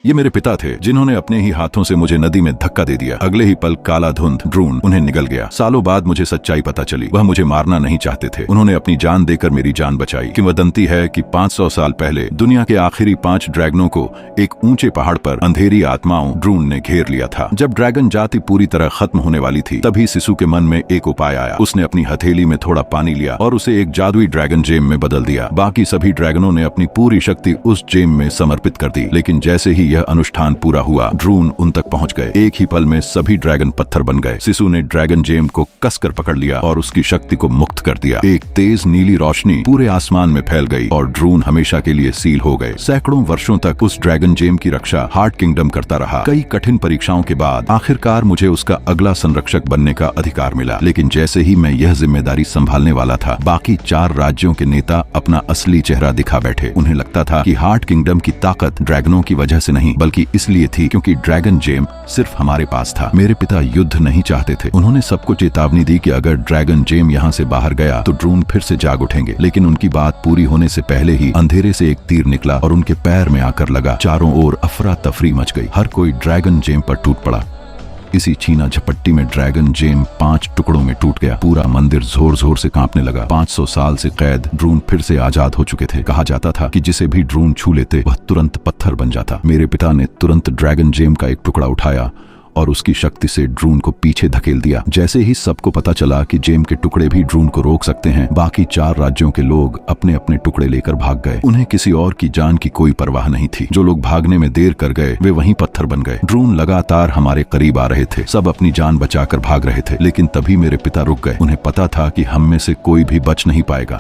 ये मेरे पिता थे जिन्होंने अपने ही हाथों से मुझे नदी में धक्का दे दिया। अगले ही पल काला धुंध ड्रून उन्हें निगल गया। सालों बाद मुझे सच्चाई पता चली। वह मुझे मारना नहीं चाहते थे। उन्होंने अपनी जान देकर मेरी जान बचाई। किंवदंती है कि 500 साल पहले दुनिया के आखिरी 5 ड्रैगनों को एक ऊंचे पहाड़ पर अंधेरी आत्माओं ड्रून ने घेर लिया था। जब ड्रैगन जाति पूरी तरह खत्म होने वाली थी, तभी सिसु के मन में एक उपाय आया। उसने अपनी हथेली में थोड़ा पानी लिया और उसे एक जादुई ड्रैगन जेम में बदल दिया। बाकी सभी ड्रैगनों ने अपनी पूरी शक्ति उस जेम में समर्पित कर दी। लेकिन जैसे ही यह अनुष्ठान पूरा हुआ, ड्रून उन तक पहुंच गए। एक ही पल में सभी ड्रैगन पत्थर बन गए। सिसु ने ड्रैगन जेम को कसकर पकड़ लिया और उसकी शक्ति को मुक्त कर दिया। एक तेज नीली रोशनी पूरे आसमान में फैल गई और ड्रून हमेशा के लिए सील हो गए। सैकड़ों वर्षों तक उस ड्रैगन जेम की रक्षा हार्ट किंगडम करता रहा। कई कठिन परीक्षाओं के बाद आखिरकार मुझे उसका अगला संरक्षक बनने का अधिकार मिला। लेकिन जैसे ही मैं यह जिम्मेदारी संभालने वाला था, बाकी 4 राज्यों के नेता अपना असली चेहरा दिखा बैठे। उन्हें लगता था कि हार्ट किंगडम की ताकत ड्रैगनों की वजह से नहीं, बल्कि इसलिए थी क्योंकि ड्रैगन जेम सिर्फ हमारे पास था। मेरे पिता युद्ध नहीं चाहते थे। उन्होंने सबको चेतावनी दी कि अगर ड्रैगन जेम यहाँ से बाहर गया तो ड्रून फिर से जाग उठेंगे। लेकिन उनकी बात पूरी होने से पहले ही अंधेरे से एक तीर निकला और उनके पैर में आकर लगा। चारों ओर अफरा तफरी मच गई। हर कोई ड्रैगन जेम पर टूट पड़ा। इसी छीना झपट्टी में ड्रैगन जेम 5 टुकड़ों में टूट गया। पूरा मंदिर जोर जोर से कांपने लगा। 500 साल से कैद ड्रून फिर से आजाद हो चुके थे। कहा जाता था कि जिसे भी ड्रून छू लेते वह तुरंत पत्थर बन जाता। मेरे पिता ने तुरंत ड्रैगन जेम का एक टुकड़ा उठाया और उसकी शक्ति से ड्रून को पीछे धकेल दिया। जैसे ही सबको पता चला कि जेम के टुकड़े भी ड्रून को रोक सकते हैं, बाकी 4 राज्यों के लोग अपने अपने टुकड़े लेकर भाग गए। उन्हें किसी और की जान की कोई परवाह नहीं थी। जो लोग भागने में देर कर गए वे वहीं पत्थर बन गए। ड्रून लगातार हमारे करीब आ रहे थे। सब अपनी जान बचाकर भाग रहे थे। लेकिन तभी मेरे पिता रुक गए। उन्हें पता था कि हम में से कोई भी बच नहीं पाएगा।